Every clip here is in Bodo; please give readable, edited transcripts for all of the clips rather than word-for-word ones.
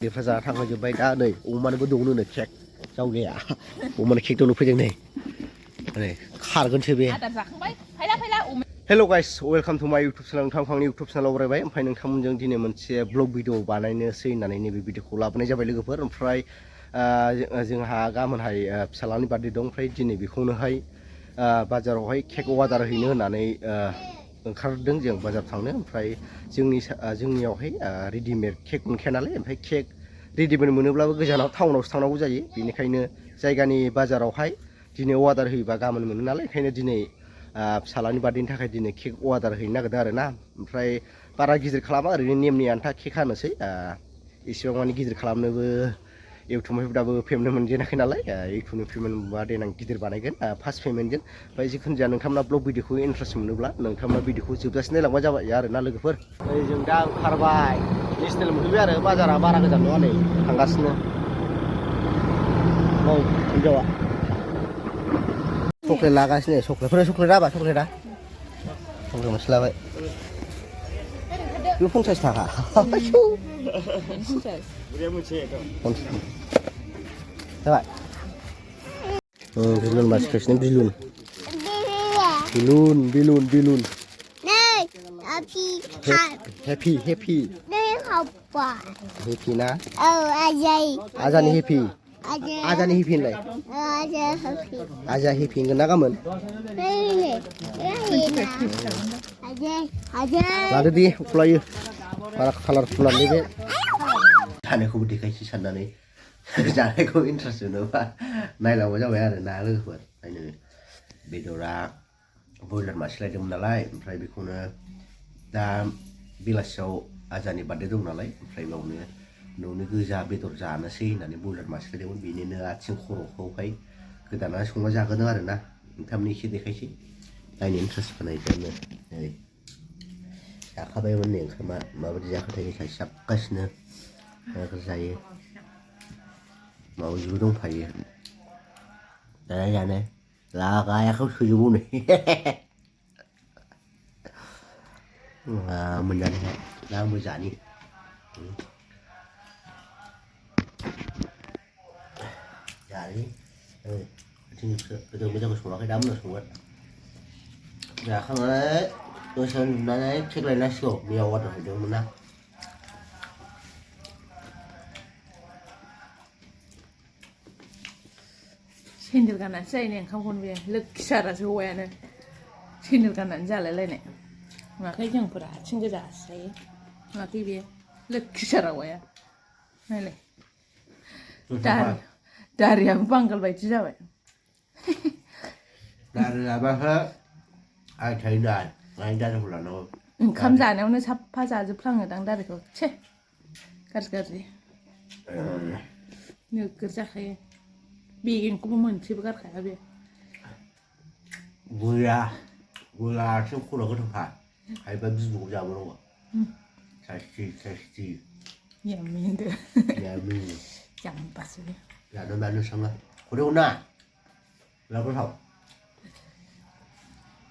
Dia fasa thang aja baik dah nih, umat itu dulu nih cek jauh ya, umat cek dulu pergi nih, nih khar kan sih be. Hello guys, welcome to my YouTube channel. नोंथां YouTube channel बरायबाय ओमफ्राय नोंथांमोनजों दिनै मोनसे ब्लग भिडिअ बानायनोसै होननानै नैबे भिडिअखौ लाबोनाय जाबाय लोगोफोर ओमफ्राय जोंहा गाबोनहाय फिसालानि बार्थडे दं ओमफ्राय दिनै बेखौनोहाय बाजारावहाय केक अर्डार हैनो होननानै ओंखारदों जों बाजार थांनो ओमफ्राय जोंनियावहाय रेडिमेड केक मोनखाया नालाय ओमफ्राय केक रेडिमेड मोनोब्लाबो गोजानाव टाउनावसो थांनांगौ जायो बेनिखायनो जायगानि बाजारावहाय दिनै अर्डार होयोबा गाबोन मोनो नालाय ओंखायनो दिनै फिसालानि बार्थडेनि थाखाय दिनै केक अर्डार हैनो नागिरदों आरो ना ओमफ्राय बारा गिदिर खालामा ओरैनो नेमनि आन्था केक हानोसै एसेबां माने गिदिर खालामनोबो इउटुबनिफ्राय दाबो पेमेन्ट मोनजेनाखै नालाय इउटुबनि पेमेन्ट मोनबा देनां गिदिर बानायगोन फार्स्ट पेमेन्टजों ओमफ्राय जिखुनु जाया नोंथांमोना ब्लग भिडिअखौ इन्टारेस्ट मोनोब्ला नोंथांमोना भिडिअखौ जोबजासिम नायलांबा जाबाय आरो ना लोगोफोर जों दा ओंखारबाय नेसनेल मोनफैबाय आरो बाजारा बारा गोजान नङा नै थांगासिनो औ हिनजावा चक्लेट लागासिनो चक्लेटफोरा चक्लेटआ चक्लेटआ चक्लेट मोनसे लाबाय बे 50 थाखा जाबाय बिलुन मानसिफोरसिनो बिलुन हेपि ना आजानि हेपि होनलाय आजा हेपि होनगोन ना गाबोन लादो दे फुलायो बारा कालारफुल लादो बे जानायखौबो देखायसै साननानै जानायखौ इन्टारेस्ट मोनोबा नायलांबा जाबाय आरो ना लोगोफोर ओंखायनो बेदरा बयलार मासे लायदोंमोन नालाय ओमफ्राय बेखौनो दा बेलासियाव आजानि बार्थडे दं नालाय ओमफ्राय बेयावनो न'नि गोजा बेदर जानोसै होननानै बयलार मासे लायदोंमोन बेनिनो आथिं खर'खौहाय गोदानानै संना जागोन आरो ना नोंथांमोननो एसे देखायसै नायनो इन्टारेस्ट बानायदोंनो जाखाबायमोन नै ओंखामा माबायदि जाखोथाय सासे जागासिनो जायो मावजिबो दंफायो जानाय लागायाखौ सोजोबो नै मोनजानाय दा आंबो जानि जानि मोजां सङाखै दा मोजां संगोन जाखांनानै दसे उन्दुनानै केक लायनांसिगौ मैया अर्डार हैदोंमोन ना सेन्देल गाननानैसो जायो नै ओंखामखौनो बे लोखि सारासो हौवायानो सेन्देल गाननानै जालायलायनाय नुवाखै जोंफोरा आथिं गोजासो जायो नुवाखै बे लोखि सारा हौवाया नायलाय दारियाबो बांगाल बायदि जाबाय दारि लाबासो आथिं दारिखौ लानांगौ ओंखाम जानायावनो साफा जाजोबफ्लाङोदां दारिखौ छे गाज्रि नोगोर जाखायो बेगेंखौबो मोनसेबो गारखाया बे गला आथिं खर'आ गोथावखा हायोबा बिबुखौ जाबावनांगौ साइसथि Yummy deh. Jangan pas ya. Jangan bantu sama. Kudu na. Lalu tau.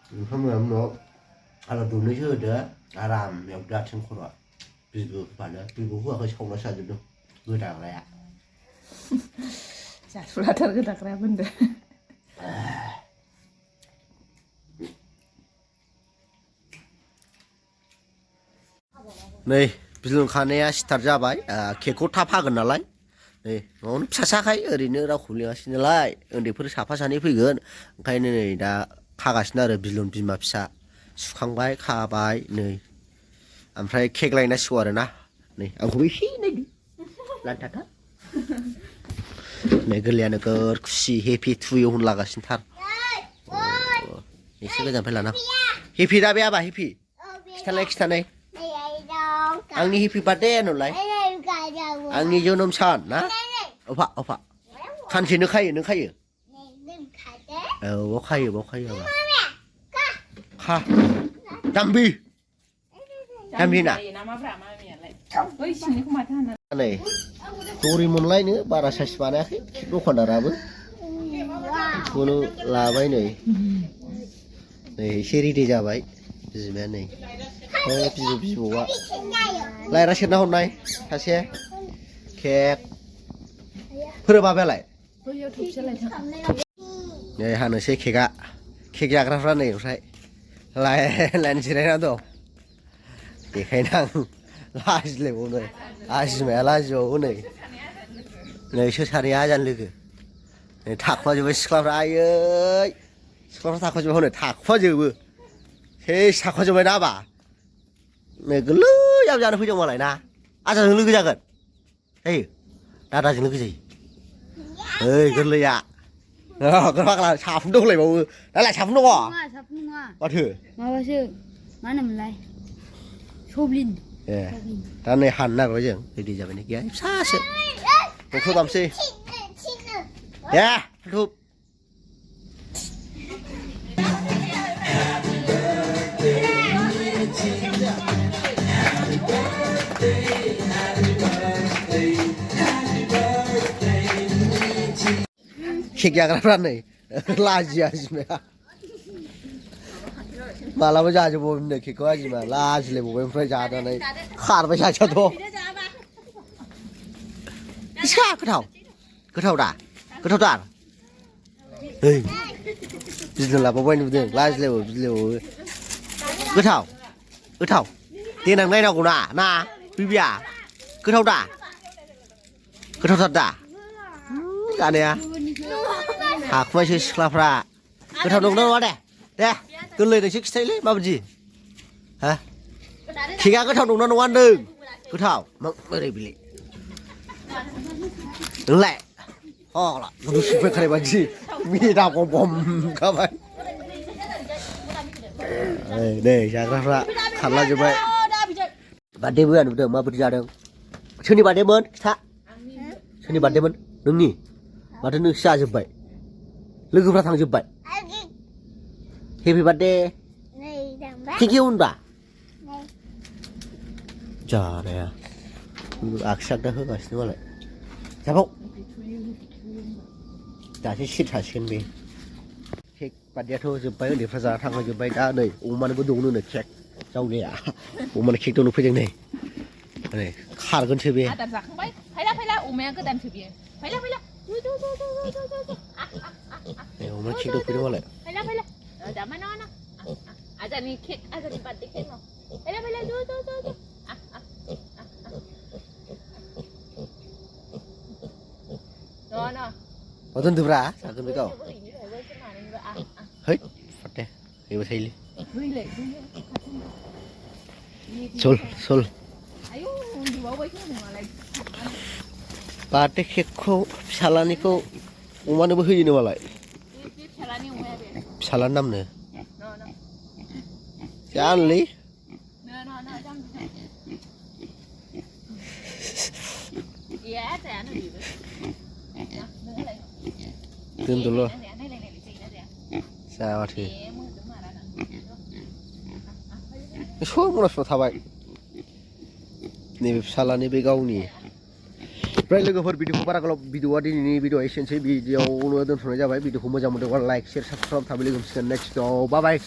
Kamu mau kalau dulu sih udah aram yang udah ceng kurang. Bibu pada bibu gua ke sekolah saja tuh. Gue dah kayak. Jatuh latar gue dah kayak benda. Nih, बिलुन खानाया स्टार्ट जाबाय केकखौ थाब हागोन नालाय नै न'आवनो फिसासाखाय ओरैनो रावखौ लिङासै नालाय उन्दैफोर साफा सानै फैगोन ओंखायनो नै दा खागासिनो आरो बिलुन बिमा फिसा सुखांबाय खाबाय नै ओमफ्राय केक लायनांसिगौ आरो ना नै आंखौबो एसे नायदो लान्थाथा नै गोरलैया नोगोर खुसि हेपि टु इउ होनलागासिनो थार एसे गोजाननिफ्राय लाना हेपि दा बे आबा हेपि खिथानाय आंनि हेपि बार्थडे होनलाय आंनि जोनोम सान ना अफा सानसेनो खायो नों खायो औ बाव खायो आबा खा जाम्बि ना नै दरिमनलायनो बारा साइज बानायाखै दखानदाराबो बेखौनो लाबाय नै एसे रेडि जाबाय बिमाया नै बिबौआ लायरा सेरना हरनाय सासे kek Phơ ba bé lại Tôi yêu thục sẽ lại thằng Đây hàng nó sẽ kek ạ Kek giặc ra này cũng sai Lại lên chỉ nào đâu Để khai năng Lại lấy bộ này mẹ lại bộ này Này chưa xài á dàn lực Này thạc vào cho với sklap ra ai ơi Sklap thạc vào cho với thạc vào cho với Thế thạc vào cho với đá bà Này cứ lư dạo dạo nó phi cho mà lại na À sao lư cái ra gần Ê Đá ra lư cái gì Ê gần lư ạ Cái bác là xà phúng đâu lại bộ Đó là xà phúng đâu à Bà thử Mà bà sư Má nằm lại Chôp linh Đó này hẳn là có gì Thì đi ra bên này kia Xa sợ Một thu tầm xì Yeah Thu Kek giặc ra này Là gì à gì mẹ Mà là bây giờ cho bố mình để kek có gì mà Là gì lấy bố mình phải ra đó này Khát bây giờ cho thôi Sao cái thầu đã Ê Bây là bố mình được Là gì lấy cái thầu Tiền đằng này nào cũng đã Nà Bì à cái thầu đã cái thầu thật đã Cả này à Hạc với chơi sklap ra cái thầu đồng đâu đó Nè cứ lên để chiếc xe lấy mà gì Hả Khi ra cái thầu đồng nó ăn đừng cái thầu mà đây bị đứng lại là nó sẽ phải cái gì mi đào của bom các bạn đây ra khăn là như vậy bạn đêm bữa được mà bật ra đâu chưa đi bạn đêm bớt thà chưa đi bạn đêm bớt đứng nhỉ bạn đừng xa như vậy lưng ra thằng như vậy happy birthday cái kêu đã trời này à aksak dah ke sini boleh siapa dah sih hasil ni kek pada tu jumpai di pasar thang jumpai dah ni uman ko dung ni check châu ni à uman kek tu nu phơi này này khát con chơi bia Đặt giặc không bay Phải là mẹ cứ đàn thử bia Phải là này uman kek tu phơi boleh Phải là Đã mà nó Aja ni kek Aja ni batik kek mau Phải là Tuh Nó Có thân thứ ra sao con với cậu hết phát đây thì mà thấy sol Pate kekko salani ko umane bo hini wala salan nam ne Chan li Tin tu lo sao thì số một số thằng vậy ni salani be gauni Right लोगोफोर भिडिअखौ बारा गोलाव भिडिअआ दिनैनि भिडिअआ एसेनोसै भिडिअआवनो दोनथ'नाय जाबाय भिडिअखौ मोजां मोनदोंबा लाइक शेयार साबस्क्राइब थाबै लोगो मोनसिगोन नेक्स्टआव बाय बाय